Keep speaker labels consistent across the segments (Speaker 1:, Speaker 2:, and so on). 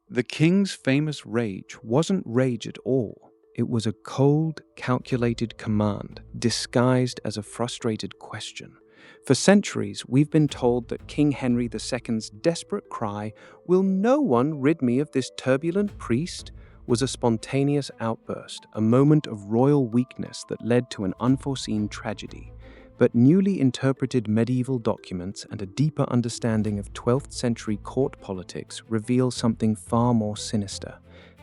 Speaker 1: The king's famous rage wasn't rage at all. It was a cold, calculated command, disguised as a frustrated question. For centuries, we've been told that King Henry II's desperate cry, "Will no one rid me of this turbulent priest?" was a spontaneous outburst, a moment of royal weakness that led to an unforeseen tragedy. But newly interpreted medieval documents and a deeper understanding of 12th century court politics reveal something far more sinister.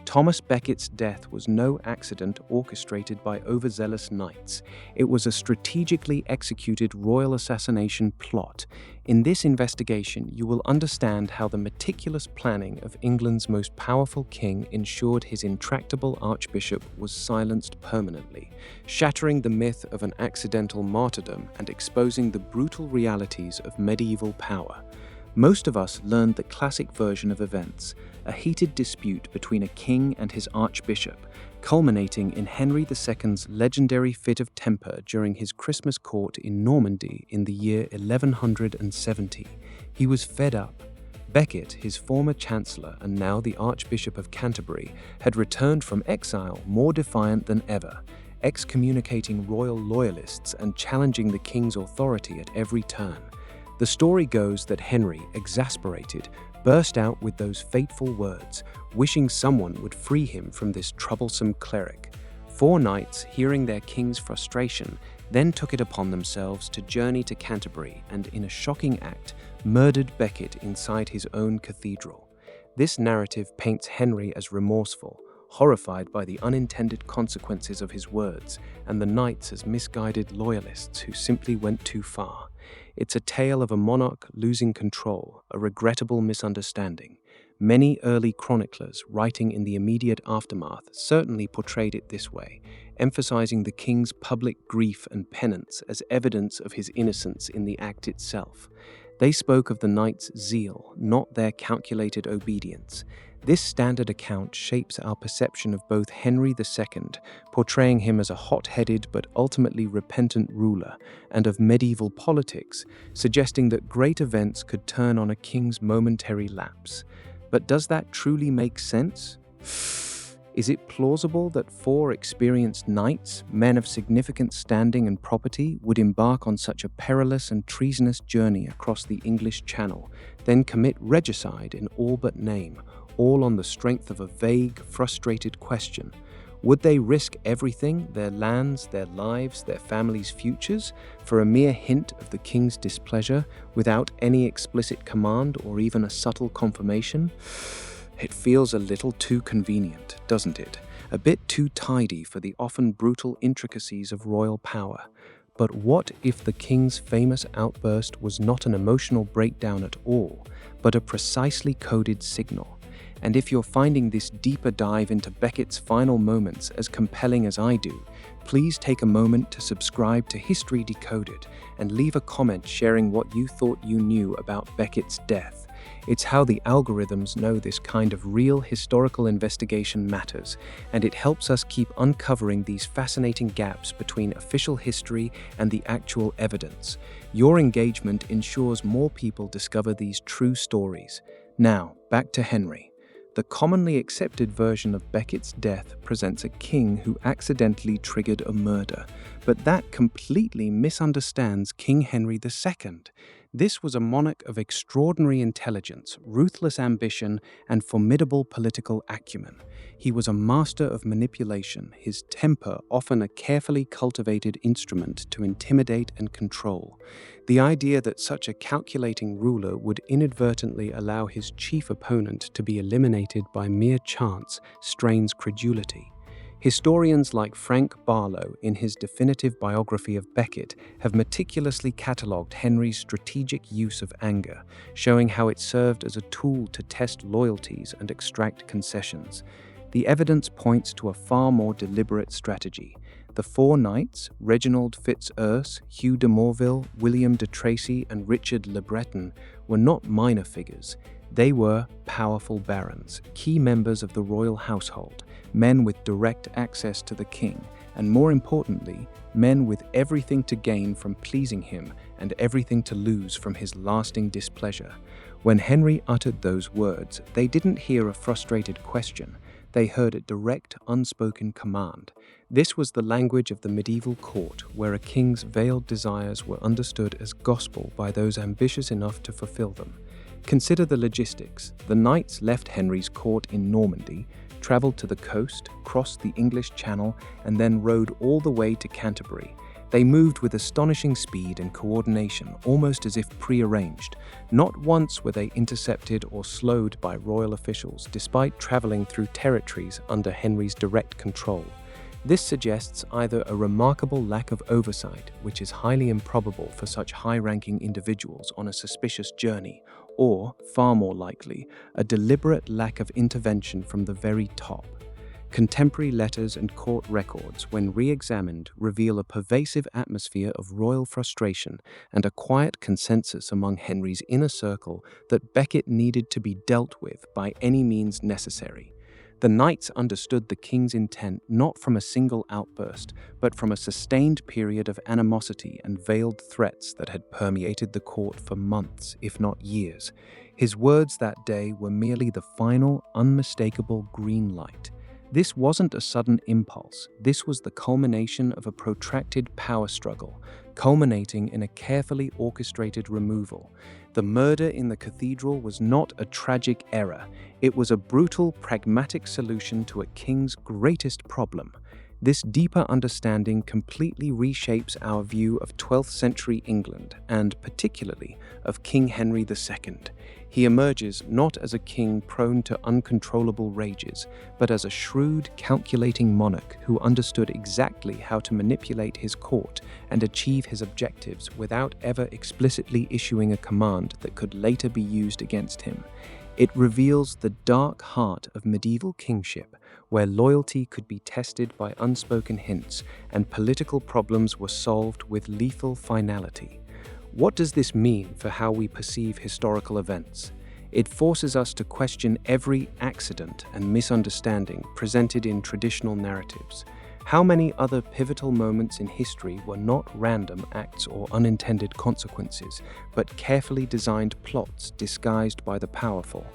Speaker 1: Thomas Becket's death was no accident orchestrated by overzealous knights. It was a strategically executed royal assassination plot. In this investigation, you will understand how the meticulous planning of England's most powerful king ensured his intractable archbishop was silenced permanently, shattering the myth of an accidental martyrdom and exposing the brutal realities of medieval power. Most of us learned the classic version of events, a heated dispute between a king and his archbishop, culminating in Henry II's legendary fit of temper during his Christmas court in Normandy in the year 1170. He was fed up. Becket, his former chancellor and now the Archbishop of Canterbury, had returned from exile more defiant than ever, excommunicating royal loyalists and challenging the king's authority at every turn. The story goes that Henry, exasperated, burst out with those fateful words, wishing someone would free him from this troublesome cleric. 4 knights, hearing their king's frustration, then took it upon themselves to journey to Canterbury and, in a shocking act, murdered Becket inside his own cathedral. This narrative paints Henry as remorseful, horrified by the unintended consequences of his words, and the knights as misguided loyalists who simply went too far. It's a tale of a monarch losing control, a regrettable misunderstanding. Many early chroniclers, writing in the immediate aftermath, certainly portrayed it this way, emphasizing the king's public grief and penance as evidence of his innocence in the act itself. They spoke of the knights' zeal, not their calculated obedience. This standard account shapes our perception of both Henry II, portraying him as a hot-headed but ultimately repentant ruler, and of medieval politics, suggesting that great events could turn on a king's momentary lapse. But does that truly make sense? Is it plausible that 4 experienced knights, men of significant standing and property, would embark on such a perilous and treasonous journey across the English Channel, then commit regicide in all but name, all on the strength of a vague, frustrated question? Would they risk everything, their lands, their lives, their families' futures, for a mere hint of the king's displeasure, without any explicit command or even a subtle confirmation? It feels a little too convenient, doesn't it? A bit too tidy for the often brutal intricacies of royal power. But what if the king's famous outburst was not an emotional breakdown at all, but a precisely coded signal? And if you're finding this deeper dive into Becket's final moments as compelling as I do, please take a moment to subscribe to History Decoded and leave a comment sharing what you thought you knew about Becket's death. It's how the algorithms know this kind of real historical investigation matters, and it helps us keep uncovering these fascinating gaps between official history and the actual evidence. Your engagement ensures more people discover these true stories. Now, back to Henry. The commonly accepted version of Becket's death presents a king who accidentally triggered a murder, but that completely misunderstands King Henry II. This was a monarch of extraordinary intelligence, ruthless ambition, and formidable political acumen. He was a master of manipulation, his temper often a carefully cultivated instrument to intimidate and control. The idea that such a calculating ruler would inadvertently allow his chief opponent to be eliminated by mere chance strains credulity. Historians like Frank Barlow, in his definitive biography of Becket, have meticulously catalogued Henry's strategic use of anger, showing how it served as a tool to test loyalties and extract concessions. The evidence points to a far more deliberate strategy. The 4 knights, Reginald Fitz-Urse, Hugh de Morville, William de Tracy, and Richard le Breton, were not minor figures. They were powerful barons, key members of the royal household, men with direct access to the king, and more importantly, men with everything to gain from pleasing him and everything to lose from his lasting displeasure. When Henry uttered those words, they didn't hear a frustrated question. They heard a direct, unspoken command. This was the language of the medieval court, where a king's veiled desires were understood as gospel by those ambitious enough to fulfill them. Consider the logistics. The knights left Henry's court in Normandy, travelled to the coast, crossed the English Channel, and then rode all the way to Canterbury. They moved with astonishing speed and coordination, almost as if prearranged. Not once were they intercepted or slowed by royal officials, despite travelling through territories under Henry's direct control. This suggests either a remarkable lack of oversight, which is highly improbable for such high-ranking individuals on a suspicious journey, or, far more likely, a deliberate lack of intervention from the very top. Contemporary letters and court records, when re-examined, reveal a pervasive atmosphere of royal frustration and a quiet consensus among Henry's inner circle that Becket needed to be dealt with by any means necessary. The knights understood the king's intent not from a single outburst, but from a sustained period of animosity and veiled threats that had permeated the court for months, if not years. His words that day were merely the final, unmistakable green light. This wasn't a sudden impulse. This was the culmination of a protracted power struggle, culminating in a carefully orchestrated removal. The murder in the cathedral was not a tragic error. It was a brutal, pragmatic solution to a king's greatest problem. This deeper understanding completely reshapes our view of 12th century England, and particularly of King Henry II. He emerges not as a king prone to uncontrollable rages, but as a shrewd, calculating monarch who understood exactly how to manipulate his court and achieve his objectives without ever explicitly issuing a command that could later be used against him. It reveals the dark heart of medieval kingship, where loyalty could be tested by unspoken hints and political problems were solved with lethal finality. What does this mean for how we perceive historical events? It forces us to question every accident and misunderstanding presented in traditional narratives. How many other pivotal moments in history were not random acts or unintended consequences, but carefully designed plots disguised by the powerful?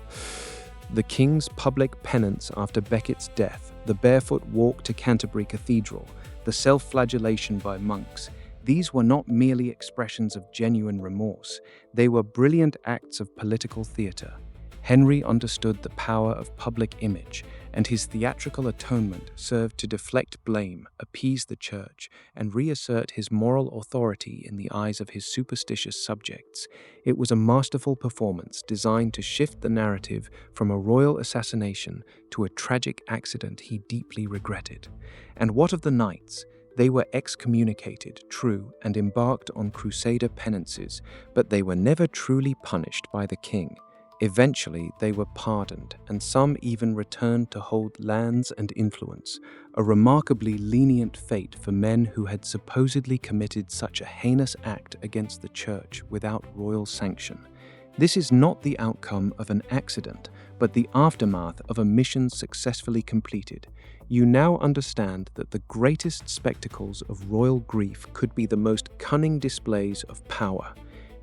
Speaker 1: The king's public penance after Becket's death, the barefoot walk to Canterbury Cathedral, the self-flagellation by monks, these were not merely expressions of genuine remorse. They were brilliant acts of political theatre. Henry understood the power of public image, and his theatrical atonement served to deflect blame, appease the church, and reassert his moral authority in the eyes of his superstitious subjects. It was a masterful performance designed to shift the narrative from a royal assassination to a tragic accident he deeply regretted. And what of the knights? They were excommunicated, true, and embarked on crusader penances, but they were never truly punished by the king. Eventually, they were pardoned, and some even returned to hold lands and influence, a remarkably lenient fate for men who had supposedly committed such a heinous act against the church without royal sanction. This is not the outcome of an accident, but the aftermath of a mission successfully completed. You now understand that the greatest spectacles of royal grief could be the most cunning displays of power.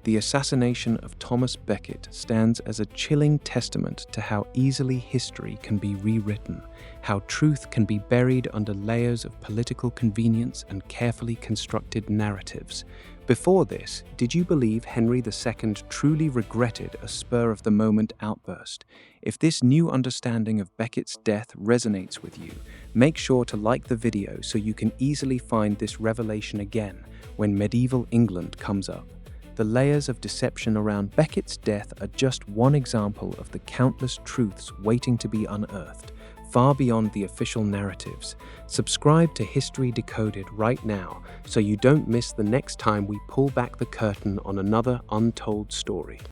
Speaker 1: The assassination of Thomas Becket stands as a chilling testament to how easily history can be rewritten, how truth can be buried under layers of political convenience and carefully constructed narratives. Before this, did you believe Henry II truly regretted a spur-of-the-moment outburst? If this new understanding of Becket's death resonates with you, make sure to like the video so you can easily find this revelation again when medieval England comes up. The layers of deception around Becket's death are just one example of the countless truths waiting to be unearthed, far beyond the official narratives. Subscribe to History Decoded right now so you don't miss the next time we pull back the curtain on another untold story.